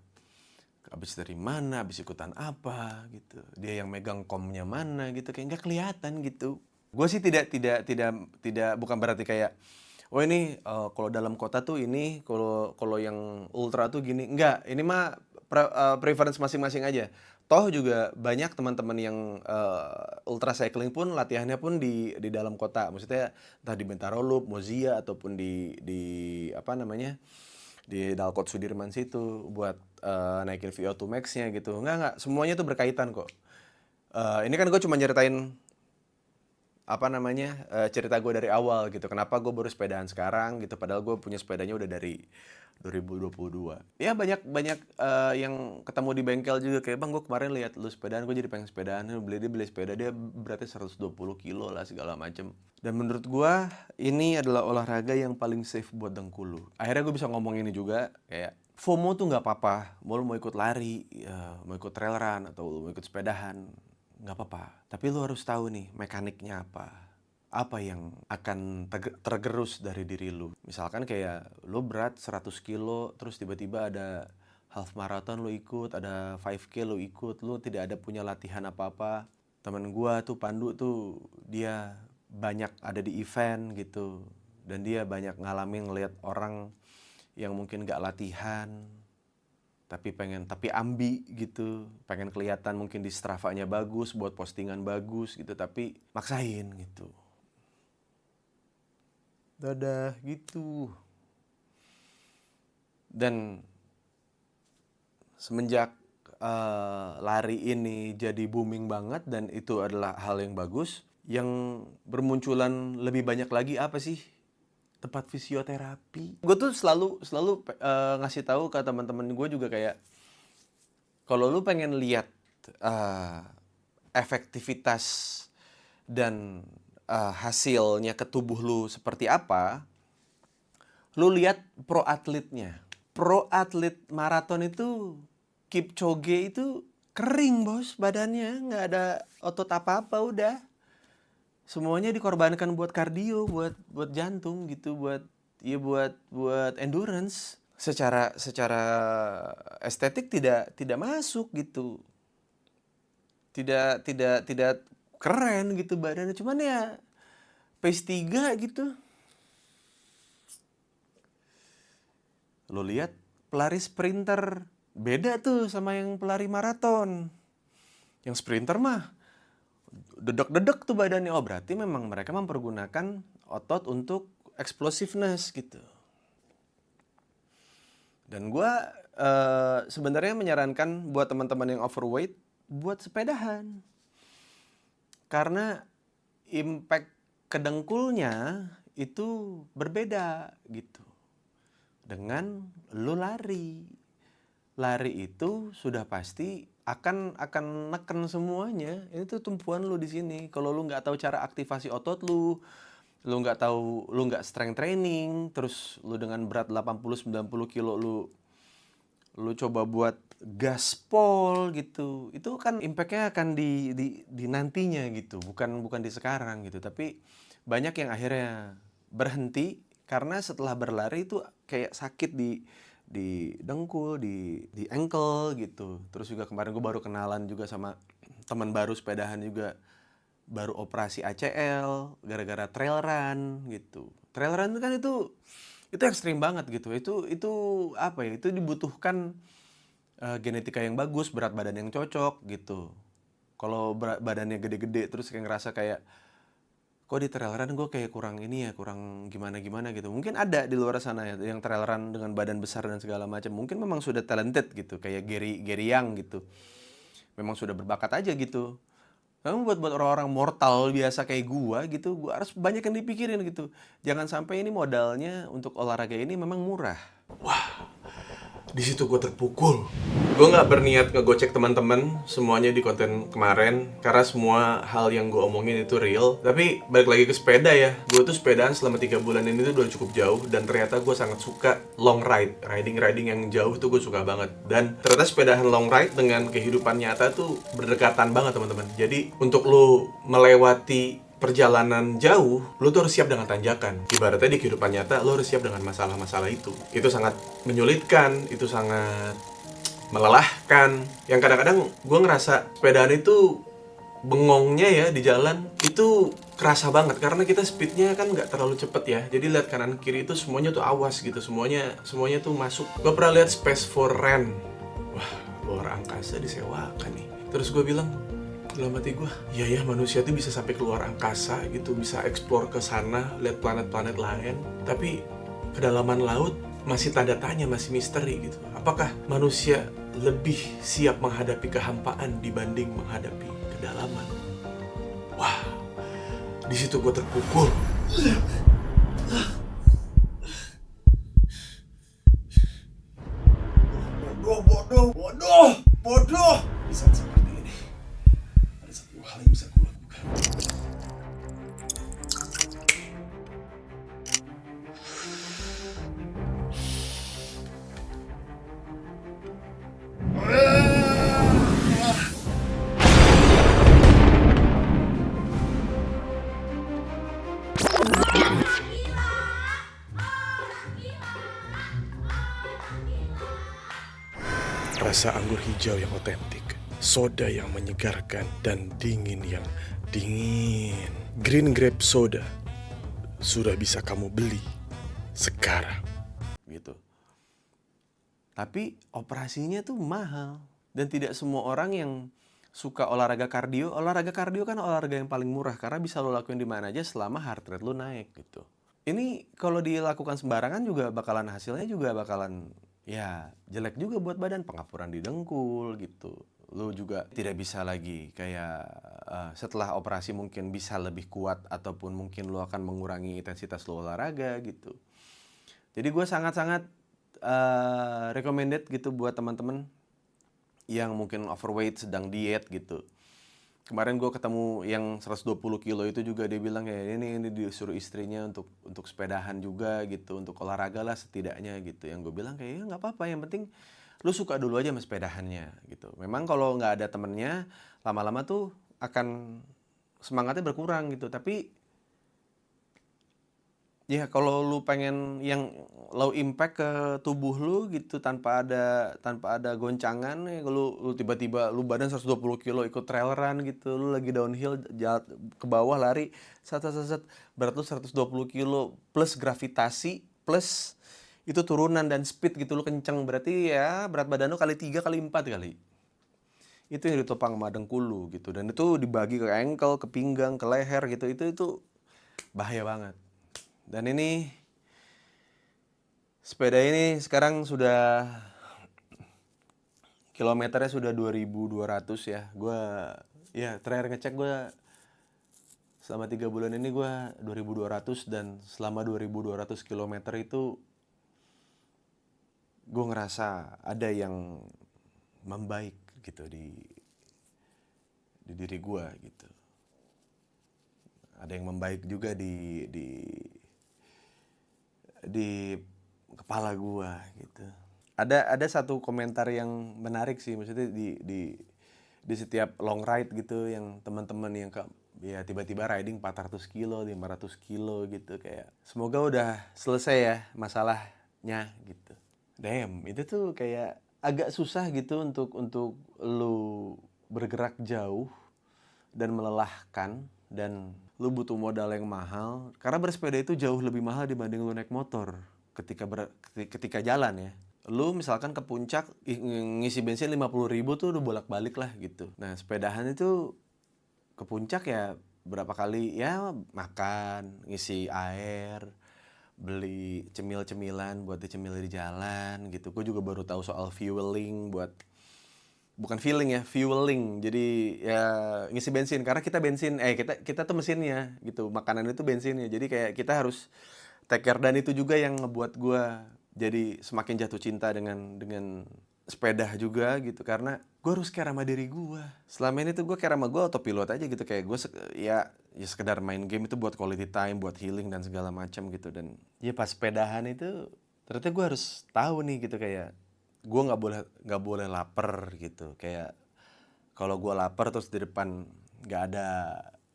habis dari mana, habis ikutan apa gitu. Dia yang megang komnya mana gitu, kayak nggak kelihatan gitu. Gue sih tidak bukan berarti kayak oh ini kalau dalam kota tuh ini, kalau yang ultra tuh gini. Enggak, ini mah preference masing-masing aja. Toh juga banyak teman-teman yang ultra cycling pun latihannya pun di dalam kota. Maksudnya entah di Bintaro Loop, Mozia ataupun di apa namanya? Di Dalkot Sudirman situ buat naikin VO2 max-nya gitu. Enggak, semuanya tuh berkaitan kok. Ini kan gue cuma nyeritain apa namanya cerita gue dari awal gitu, kenapa gue baru sepedaan sekarang gitu, padahal gue punya sepedanya udah dari 2022. Ya banyak banyak yang ketemu di bengkel juga kayak, bang gue kemarin lihat lu sepedaan, gue jadi pengen sepedaan. Dia beli sepeda, dia beratnya 120 kilo lah segala macem. Dan menurut gue ini adalah olahraga yang paling safe buat dengkul lu. Akhirnya gue bisa ngomong ini juga kayak FOMO tuh nggak apa-apa, mau ikut lari, ya, mau ikut trail run atau mau ikut sepedahan, nggak apa-apa. Tapi lu harus tahu nih mekaniknya apa. Apa yang akan tergerus dari diri lu. Misalkan kayak lu berat 100 kilo, terus tiba-tiba ada half marathon lu ikut, ada 5K lu ikut, lu tidak ada punya latihan apa-apa. Temen gua tuh Pandu tuh, dia banyak ada di event gitu. Dan dia banyak ngalamin ngeliat orang yang mungkin gak latihan, tapi ambi gitu, pengen kelihatan mungkin di Strava-nya bagus, buat postingan bagus gitu, tapi maksain gitu. Dadah gitu. Dan semenjak lari ini jadi booming banget dan itu adalah hal yang bagus, yang bermunculan lebih banyak lagi apa sih? Tempat fisioterapi. Gue tuh selalu ngasih tahu ke teman-teman gue juga kayak, kalau lu pengen lihat efektivitas dan hasilnya ke tubuh lu seperti apa, lu lihat pro atletnya. Pro atlet maraton itu, Kipchoge itu kering bos badannya, nggak ada otot apa-apa udah. Semuanya dikorbankan buat kardio, buat jantung gitu, buat endurance. Secara estetik tidak masuk gitu. Tidak keren gitu badannya, cuman ya pace 3 gitu. Lo lihat pelari sprinter beda tuh sama yang pelari maraton. Yang sprinter mah dedek-dedek tuh badannya. Oh berarti memang mereka mempergunakan otot untuk explosiveness gitu. Dan gue sebenarnya menyarankan buat teman-teman yang overweight buat sepedahan. Karena impact ke dengkulnya itu berbeda gitu. Dengan lu lari. Lari itu sudah pasti akan neken semuanya. Itu tumpuan lu di sini. Kalau lu nggak tahu cara aktivasi otot lu nggak tahu, lu nggak strength training, terus lu dengan berat 80-90 kilo lu coba buat gaspol gitu, itu kan impactnya akan di nantinya gitu, bukan di sekarang gitu. Tapi banyak yang akhirnya berhenti karena setelah berlari itu kayak sakit di dengkul, di ankle gitu. Terus juga kemarin gue baru kenalan juga sama teman baru sepedahan juga, baru operasi ACL gara-gara trail run gitu. Trail run kan itu ekstrim banget gitu. Itu apa ya? Itu dibutuhkan genetika yang bagus, berat badan yang cocok gitu. Kalau badannya gede-gede terus kayak ngerasa kayak, kok di trail run gue kayak kurang ini ya, kurang gimana gitu. Mungkin ada di luar sana ya yang trail run dengan badan besar dan segala macam. Mungkin memang sudah talented gitu, kayak Gary Young gitu. Memang sudah berbakat aja gitu. Memang buat orang-orang mortal biasa kayak gua gitu, gua harus banyak yang dipikirin gitu. Jangan sampai ini modalnya untuk olahraga ini memang murah. Di situ gue terpukul. Gue nggak berniat ngegocek teman-teman semuanya di konten kemarin karena semua hal yang gue omongin itu real. Tapi balik lagi ke sepeda ya, gue tuh sepedaan selama 3 bulan ini tuh udah cukup jauh dan ternyata gue sangat suka long ride, riding yang jauh tuh gue suka banget. Dan ternyata sepedaan long ride dengan kehidupan nyata tuh berdekatan banget teman-teman. Jadi untuk lo melewati perjalanan jauh, lo tuh harus siap dengan tanjakan. Ibaratnya di kehidupan nyata, lo harus siap dengan masalah-masalah itu. Itu sangat menyulitkan, itu sangat melelahkan. Yang kadang-kadang gue ngerasa sepedaan itu bengongnya ya di jalan itu kerasa banget karena kita speednya kan nggak terlalu cepet ya. Jadi lihat kanan kiri itu semuanya tuh awas gitu, semuanya tuh masuk. Gue pernah lihat Space for Rent. Wah, luar angkasa disewakan nih. Terus gue bilang, dalam hati gue, ya manusia tuh bisa sampai keluar angkasa gitu, bisa explore ke sana, lihat planet-planet lain. Tapi kedalaman laut masih tanda tanya, masih misteri gitu. Apakah manusia lebih siap menghadapi kehampaan dibanding menghadapi kedalaman? Wah, di situ gue terpukul. Bodoh. Di saat seperti ini, ada satu hal yang bisa gue lakukan. Rasa anggur hijau yang otentik, soda yang menyegarkan, dan dingin yang dingin. Green Grape Soda sudah bisa kamu beli sekarang. Gitu. Tapi operasinya tuh mahal. Dan tidak semua orang yang suka olahraga kardio kan olahraga yang paling murah karena bisa lo lakuin di mana aja selama heart rate lo naik gitu. Ini kalau dilakukan sembarangan juga hasilnya juga bakalan ya jelek juga buat badan, pengapuran di dengkul gitu. Lo juga tidak bisa lagi kayak setelah operasi mungkin bisa lebih kuat ataupun mungkin lo akan mengurangi intensitas lo olahraga gitu. Jadi gue sangat-sangat recommended gitu buat teman-teman yang mungkin overweight sedang diet gitu. Kemarin gue ketemu yang 120 kilo itu juga dia bilang kayak ini disuruh istrinya untuk sepedahan juga gitu, untuk olahraga lah setidaknya gitu. Yang gue bilang kayak ya nggak apa-apa, yang penting lu suka dulu aja sama sepedahannya gitu. Memang kalau nggak ada temennya lama-lama tuh akan semangatnya berkurang gitu. Tapi ya kalau lu pengen yang low impact ke tubuh lu gitu tanpa ada goncangan ya, lu tiba-tiba lu badan 120 kilo ikut trail run gitu, lu lagi downhill jalan ke bawah lari set berat lu 120 kilo plus gravitasi plus itu turunan dan speed gitu lu kenceng, berarti ya berat badan lu kali 3 kali 4 kali. Itu yang ditopang sama dengkul lu gitu, dan itu dibagi ke ankle, ke pinggang, ke leher gitu. Itu bahaya banget. Dan ini sepeda ini sekarang sudah kilometernya sudah 2.200 ya. Terakhir ngecek gue selama 3 bulan ini gue 2.200, dan selama 2.200 kilometer itu gue ngerasa ada yang membaik gitu di diri gue gitu. Ada yang membaik juga di kepala gua gitu. Ada satu komentar yang menarik sih, maksudnya di setiap long ride gitu yang teman-teman yang ya tiba-tiba riding 400 kilo, 500 kilo gitu, kayak semoga udah selesai ya masalahnya gitu. Damn, itu tuh kayak agak susah gitu untuk lu bergerak jauh dan melelahkan, dan lu butuh modal yang mahal karena bersepeda itu jauh lebih mahal dibanding lu naik motor ketika jalan ya. Lu misalkan ke puncak ngisi bensin 50.000 tuh udah bolak-balik lah gitu. Nah sepedahan itu ke puncak ya berapa kali ya, makan, ngisi air, beli cemil-cemilan buat dicemil di jalan gitu. Gue juga baru tahu soal fueling buat bukan filling ya, fueling. Jadi ya ngisi bensin karena kita bensin kita tuh mesinnya gitu. Makanan itu bensinnya. Jadi kayak kita harus take care, dan itu juga yang ngebuat gua jadi semakin jatuh cinta dengan sepeda juga gitu, karena gue harus care sama diri gue. Selama ini tuh gue care sama gue autopilot aja gitu, kayak gue ya sekedar main game itu buat quality time, buat healing dan segala macam gitu. Dan ya pas sepedahan itu ternyata gue harus tahu nih gitu, kayak gue nggak boleh lapar gitu. Kayak kalau gue lapar terus di depan nggak ada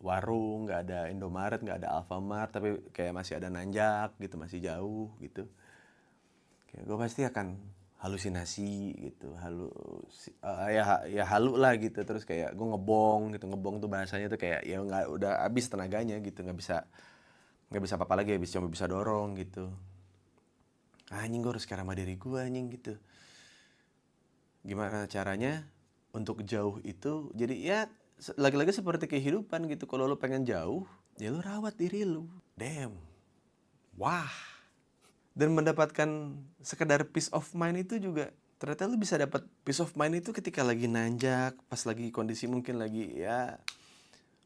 warung, nggak ada Indomaret, nggak ada Alfamart, tapi kayak masih ada nanjak gitu, masih jauh gitu, kayak gue pasti akan halusinasi gitu, ya halu lah gitu. Terus kayak gue ngebong gitu, ngebong tuh bahasanya tuh kayak ya nggak, udah habis tenaganya gitu, nggak bisa apa-apa lagi, cuma bisa dorong gitu. Anjing, gue harus care sama diri gue anjing gitu. Gimana caranya untuk jauh itu? Jadi ya lagi-lagi seperti kehidupan gitu, kalau lu pengen jauh ya lu rawat diri lu. Damn. Wah. Dan mendapatkan sekedar peace of mind itu juga, ternyata lu bisa dapat peace of mind itu ketika lagi nanjak, pas lagi kondisi mungkin lagi ya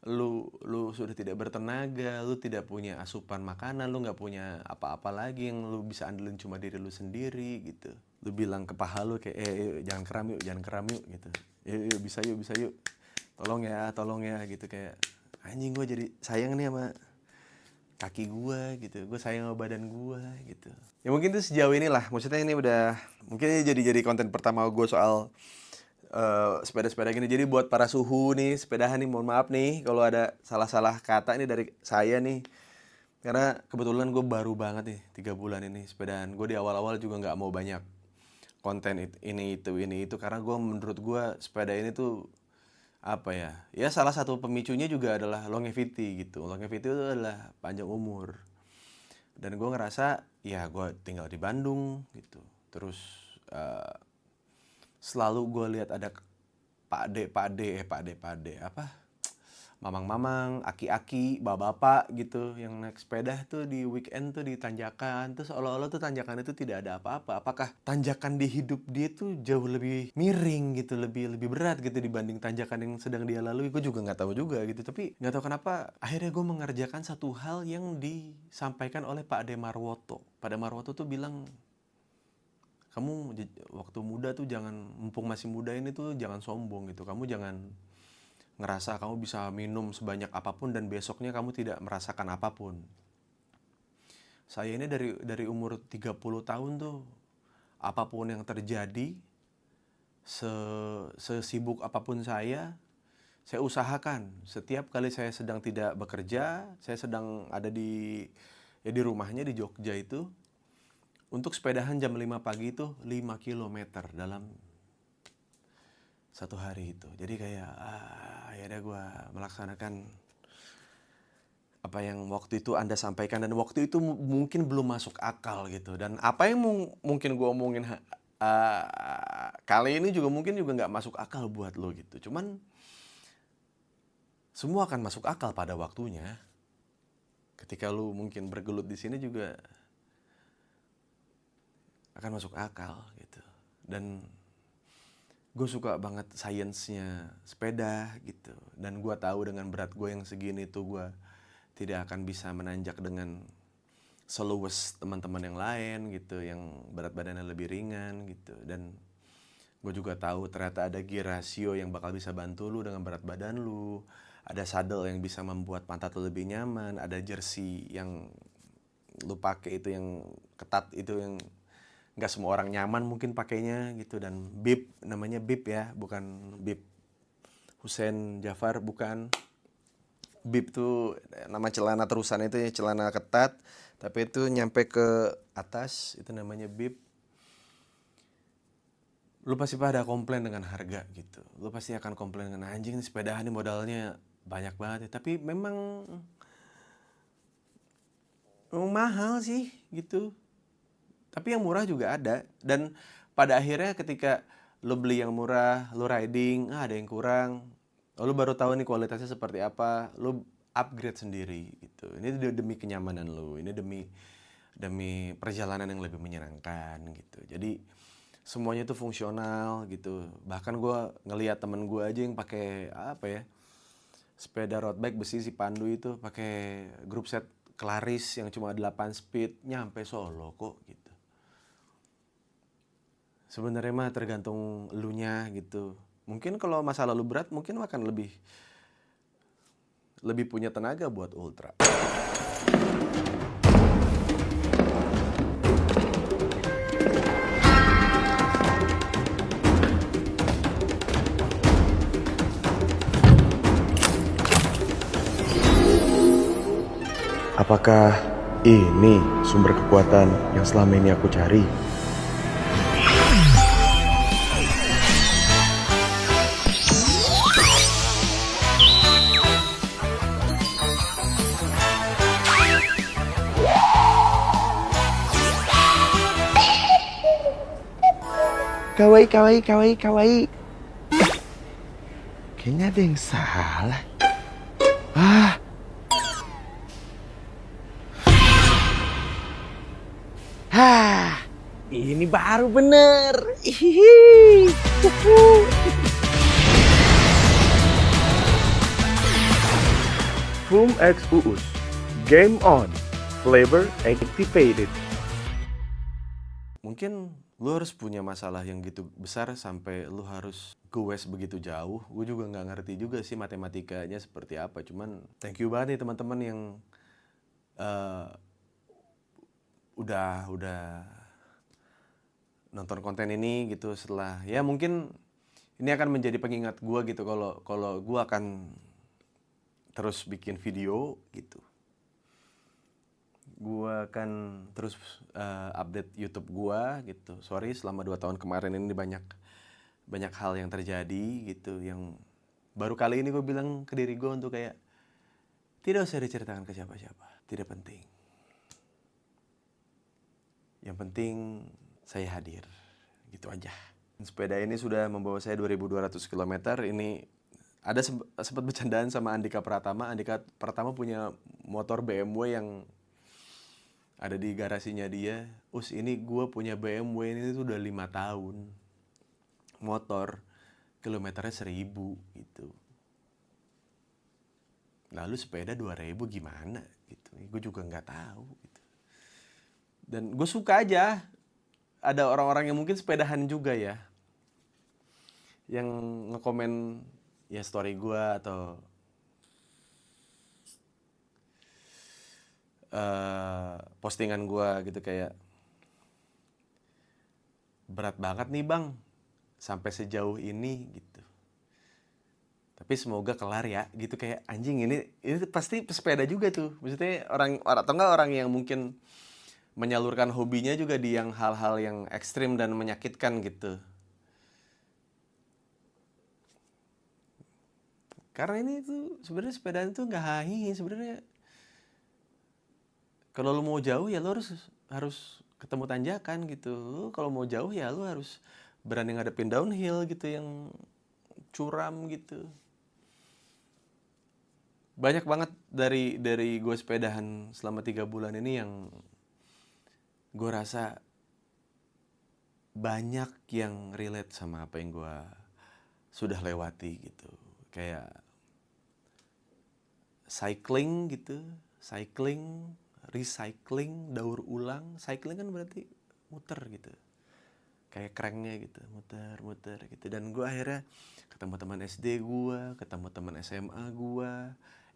lu sudah tidak bertenaga, lu tidak punya asupan makanan, lu nggak punya apa-apa lagi yang lu bisa andelin, cuma diri lu sendiri gitu. Lu bilang ke paha lu kayak yuk, jangan keram yuk gitu. Yuk, bisa yuk, tolong ya gitu. Kayak anjing, gue jadi sayang nih sama kaki gue gitu, gue sayang sama badan gue gitu. Ya mungkin tuh sejauh inilah, maksudnya ini udah mungkin ini jadi konten pertama gue soal sepeda-sepeda gini. Jadi buat para suhu nih sepedahan nih, mohon maaf nih kalau ada salah-salah kata ini dari saya nih, karena kebetulan gue baru banget nih 3 bulan ini sepedahan. Gue di awal-awal juga nggak mau banyak konten ini itu, karena menurut gue sepeda ini tuh apa ya salah satu pemicunya juga adalah longevity gitu. Longevity itu adalah panjang umur, dan gue ngerasa ya gue tinggal di Bandung gitu, terus selalu gue lihat ada pak ade apa, mamang-mamang, aki-aki, bapak-bapak gitu yang naik sepeda tuh di weekend tuh di tanjakan. Terus seolah-olah tuh tanjakan itu tidak ada apa-apa. Apakah tanjakan di hidup dia tuh jauh lebih miring gitu, lebih berat gitu dibanding tanjakan yang sedang dia lalui? Gue juga nggak tahu juga gitu. Tapi nggak tahu kenapa akhirnya gue mengerjakan satu hal yang disampaikan oleh Pak Ade Marwoto. Pak Ade Marwoto tuh bilang, kamu waktu muda tuh jangan, mumpung masih muda ini tuh jangan sombong gitu. Kamu jangan ngerasa kamu bisa minum sebanyak apapun dan besoknya kamu tidak merasakan apapun. Saya ini dari umur 30 tahun tuh, apapun yang terjadi, sesibuk apapun saya usahakan setiap kali saya sedang tidak bekerja, saya sedang ada di rumahnya di Jogja itu, untuk sepedahan jam 5 pagi itu 5 kilometer dalam satu hari itu. Jadi kayak akhirnya gue melaksanakan apa yang waktu itu Anda sampaikan, dan waktu itu mungkin belum masuk akal gitu. Dan apa yang mungkin gue omongin kali ini juga mungkin nggak masuk akal buat lo gitu. Cuman semua akan masuk akal pada waktunya. Ketika lo mungkin bergelut di sini juga akan masuk akal gitu. Dan gue suka banget sainsnya sepeda gitu, dan gue tahu dengan berat gue yang segini tuh gue tidak akan bisa menanjak dengan seluwes teman-teman yang lain gitu, yang berat badannya lebih ringan gitu. Dan gue juga tahu ternyata ada gear ratio yang bakal bisa bantu lu dengan berat badan lu, ada saddle yang bisa membuat pantat lu lebih nyaman, ada jersey yang lu pakai itu yang ketat itu yang nggak semua orang nyaman mungkin pakainya gitu. Dan bib, namanya bib ya, bukan bib Hussein Jafar, bukan. Bib tuh nama celana terusan itu ya, celana ketat tapi itu nyampe ke atas, itu namanya bib. Lu pasti pada komplain dengan harga gitu, lu pasti akan komplain dengan anjing nih sepedahan ini modalnya banyak banget ya. Tapi memang mahal sih gitu. Tapi yang murah juga ada. Dan pada akhirnya ketika lo beli yang murah, lo riding, ada yang kurang, lo baru tahu nih kualitasnya seperti apa, lo upgrade sendiri gitu. Ini demi kenyamanan lo, ini demi perjalanan yang lebih menyenangkan gitu. Jadi semuanya tuh fungsional gitu. Bahkan gue ngelihat temen gue aja yang pakai apa ya, sepeda road bike besi si Pandu itu pakai grup set Claris yang cuma 8 speed nyampe Solo kok gitu. Sebenarnya mah tergantung elunya gitu. Mungkin kalau masa lalu berat mungkin akan lebih punya tenaga buat ultra. Apakah ini sumber kekuatan yang selama ini aku cari? Kawaii, kawaii, kawaii, kawaii. Kayaknya ada yang salah. Ini baru bener. Hihi. Boom X Uus. Game on. Flavor activated. Mungkin lu harus punya masalah yang gitu besar sampai lu harus goes begitu jauh. Gue juga nggak ngerti juga sih matematikanya seperti apa. Cuman thank you banget nih teman-teman yang udah nonton konten ini gitu. Setelah ya mungkin ini akan menjadi pengingat gue gitu kalau gue akan terus bikin video gitu. Gue akan terus update YouTube gue gitu. Sorry selama 2 tahun kemarin ini banyak hal yang terjadi gitu, yang baru kali ini gue bilang ke diri gue untuk kayak tidak usah diceritakan ke siapa-siapa, tidak penting. Yang penting saya hadir, gitu aja. Sepeda ini sudah membawa saya 2.200 km. Ini ada sempat bercandaan sama Andika Pratama. Andika Pratama punya motor BMW yang ada di garasinya dia. Ini gue punya BMW ini tuh udah 5 tahun. Motor kilometernya 1.000 gitu. Lalu sepeda 2.000 gimana gitu. Gue juga nggak tahu gitu. Dan gue suka aja ada orang-orang yang mungkin sepedahan juga ya, yang ngekomen ya story gue atau postingan gue gitu kayak, berat banget nih bang sampai sejauh ini gitu. Tapi semoga kelar ya gitu, kayak anjing ini pasti pesepeda juga tuh. Maksudnya orang atau enggak orang yang mungkin menyalurkan hobinya juga di yang hal-hal yang ekstrim dan menyakitkan gitu. Karena ini tuh sebenarnya sepedaan tuh nggak hahi sebenarnya. Kalau lu mau jauh ya lu harus ketemu tanjakan gitu. Lu kalau mau jauh ya lu harus berani ngadepin downhill gitu yang curam gitu. Banyak banget dari gue sepedahan selama 3 bulan ini yang gue rasa banyak yang relate sama apa yang gue sudah lewati gitu. Kayak cycling gitu, recycling, daur ulang. Cycling kan berarti muter gitu, kayak cranknya gitu, muter gitu. Dan gue akhirnya ketemu teman SD gue, ketemu teman SMA gue,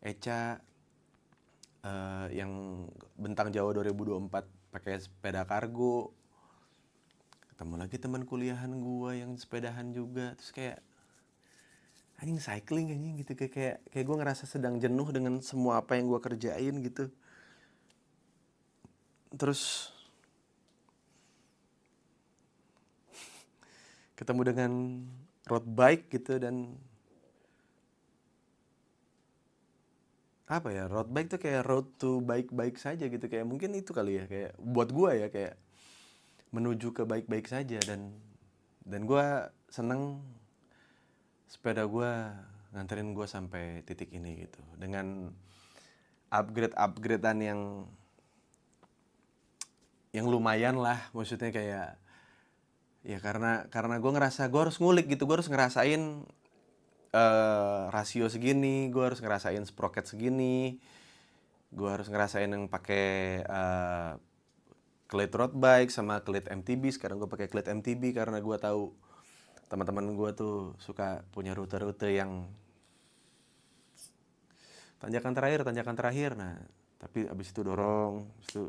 Eca, yang Bentang Jawa 2024 pakai sepeda kargo. Ketemu lagi teman kuliahan gue yang sepedahan juga. Terus kayak anjing cycling anjing gitu, kayak gue ngerasa sedang jenuh dengan semua apa yang gue kerjain gitu. Terus ketemu dengan road bike gitu, dan apa ya, road bike tuh kayak road to baik-baik saja gitu, kayak mungkin itu kali ya, kayak buat gue ya kayak menuju ke baik-baik saja. Dan gue seneng sepeda gue nganterin gue sampai titik ini gitu, dengan upgradean yang lumayan lah. Maksudnya kayak Ya karena gue ngerasa gue harus ngulik gitu, gue harus ngerasain rasio segini, gue harus ngerasain sprocket segini, gue harus ngerasain yang pakai cleat road bike sama cleat MTB. Sekarang gue pakai cleat MTB karena gue tahu teman-teman gue tuh suka punya rute-rute yang tanjakan terakhir. Nah, tapi abis itu dorong, abis itu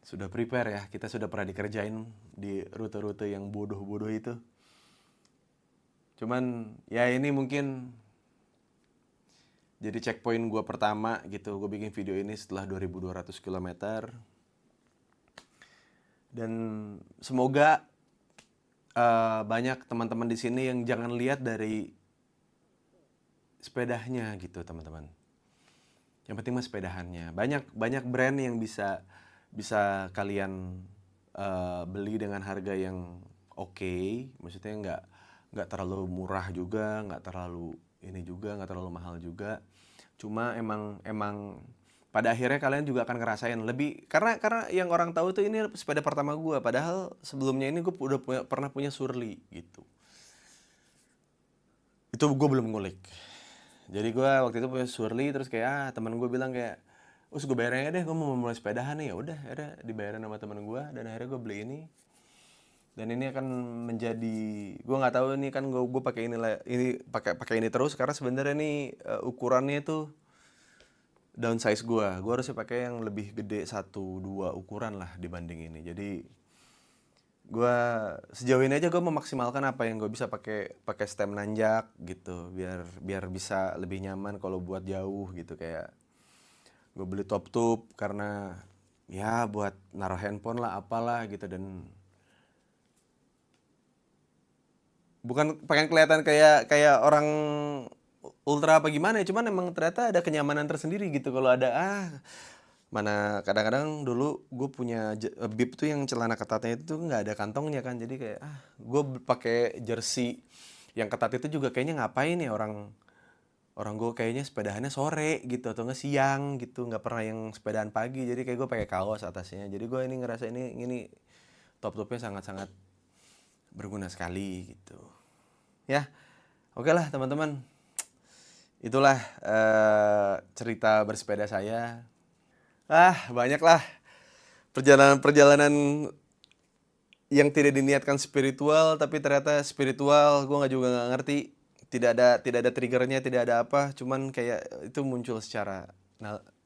sudah prepare ya. Kita sudah pernah dikerjain di rute-rute yang bodoh-bodoh itu. Cuman ya ini mungkin jadi checkpoint gue pertama gitu. Gue bikin video ini setelah 2.200 km. Dan semoga banyak teman-teman di sini yang jangan lihat dari sepedanya gitu, teman-teman. Yang penting mah sepedahannya. Banyak brand yang bisa kalian beli dengan harga yang oke. Maksudnya nggak terlalu murah juga, nggak terlalu ini juga, nggak terlalu mahal juga. Cuma emang pada akhirnya kalian juga akan ngerasain lebih, karena yang orang tahu tuh ini sepeda pertama gue. Padahal sebelumnya ini gue udah pernah punya Surly gitu. Itu gue belum ngulik. Jadi gue waktu itu punya Surly, terus kayak teman gue bilang kayak, us gue bayarin aja deh, gue mau mulai sepedahan nih. Ya udah, akhirnya dibayarin sama teman gue, dan akhirnya gue beli ini. Dan ini akan menjadi, gue nggak tahu ini kan gue pakai ini pakai ini terus karena sebenarnya nih ukurannya itu downsize gue harusnya pakai yang lebih gede 1-2 ukuran lah dibanding ini. Jadi gue sejauh ini aja gue memaksimalkan apa yang gue bisa pakai stem nanjak gitu, biar bisa lebih nyaman kalau buat jauh gitu. Kayak gue beli top tube karena ya buat naruh handphone lah apalah gitu, dan bukan pengen kelihatan kayak orang ultra apa gimana ya, cuman emang ternyata ada kenyamanan tersendiri gitu kalau ada mana kadang-kadang dulu gue punya bib tuh yang celana ketatnya itu tuh nggak ada kantongnya kan, jadi kayak gue pakai jersey yang ketat itu juga kayaknya ngapain ya orang gue kayaknya sepedahannya sore gitu atau nggak siang gitu, nggak pernah yang sepedaan pagi, jadi kayak gue pakai kaos atasnya. Jadi gue ini ngerasa ini top-topnya sangat-sangat berguna sekali gitu ya. Oke lah teman-teman, itulah cerita bersepeda saya. Banyak lah perjalanan-perjalanan yang tidak diniatkan spiritual, tapi ternyata spiritual. Gue nggak ngerti, tidak ada triggernya, tidak ada apa, cuman kayak itu muncul secara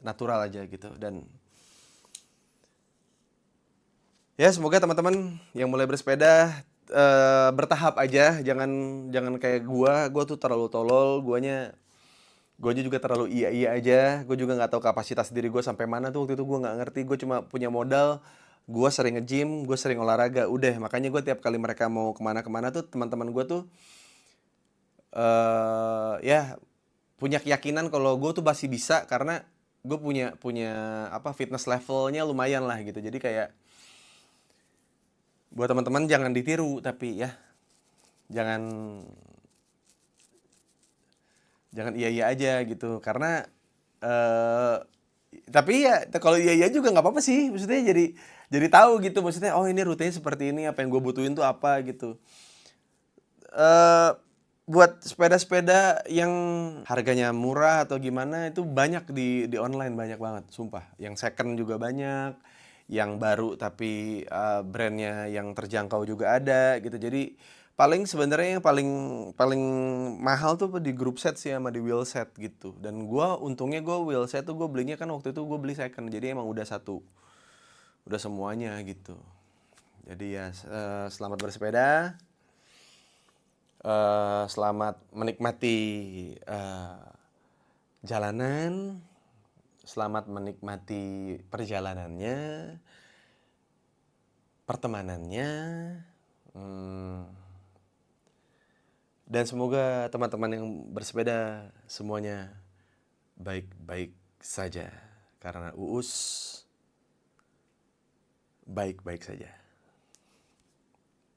natural aja gitu. Dan ya semoga teman-teman yang mulai bersepeda bertahap aja, jangan kayak gue tuh terlalu tolol. Gue juga terlalu iya aja. Gue juga nggak tahu kapasitas diri gue sampai mana tuh waktu itu. Gue nggak ngerti. Gue cuma punya modal. Gue sering nge-gym, gue sering olahraga. Udah, makanya gue tiap kali mereka mau kemana-kemana tuh teman-teman gue tuh ya punya keyakinan kalau gue tuh masih bisa, karena gue punya apa, fitness levelnya lumayan lah gitu. Jadi kayak buat teman-teman jangan ditiru, tapi ya jangan iya aja gitu, karena tapi ya kalau iya juga nggak apa-apa sih, maksudnya jadi tahu gitu, maksudnya oh ini rutenya seperti ini, apa yang gue butuhin tuh apa gitu. Buat sepeda-sepeda yang harganya murah atau gimana itu banyak di online, banyak banget sumpah. Yang second juga banyak, yang baru tapi brandnya yang terjangkau juga ada gitu. Jadi paling sebenarnya yang paling paling mahal tuh di group set sih sama di wheel set gitu. Dan untungnya wheel set tuh gue belinya kan waktu itu gue beli second, jadi emang udah semuanya gitu. Jadi ya selamat bersepeda. Selamat menikmati jalanan, selamat menikmati perjalanannya, pertemanannya, dan semoga teman-teman yang bersepeda semuanya baik-baik saja, karena Uus baik-baik saja.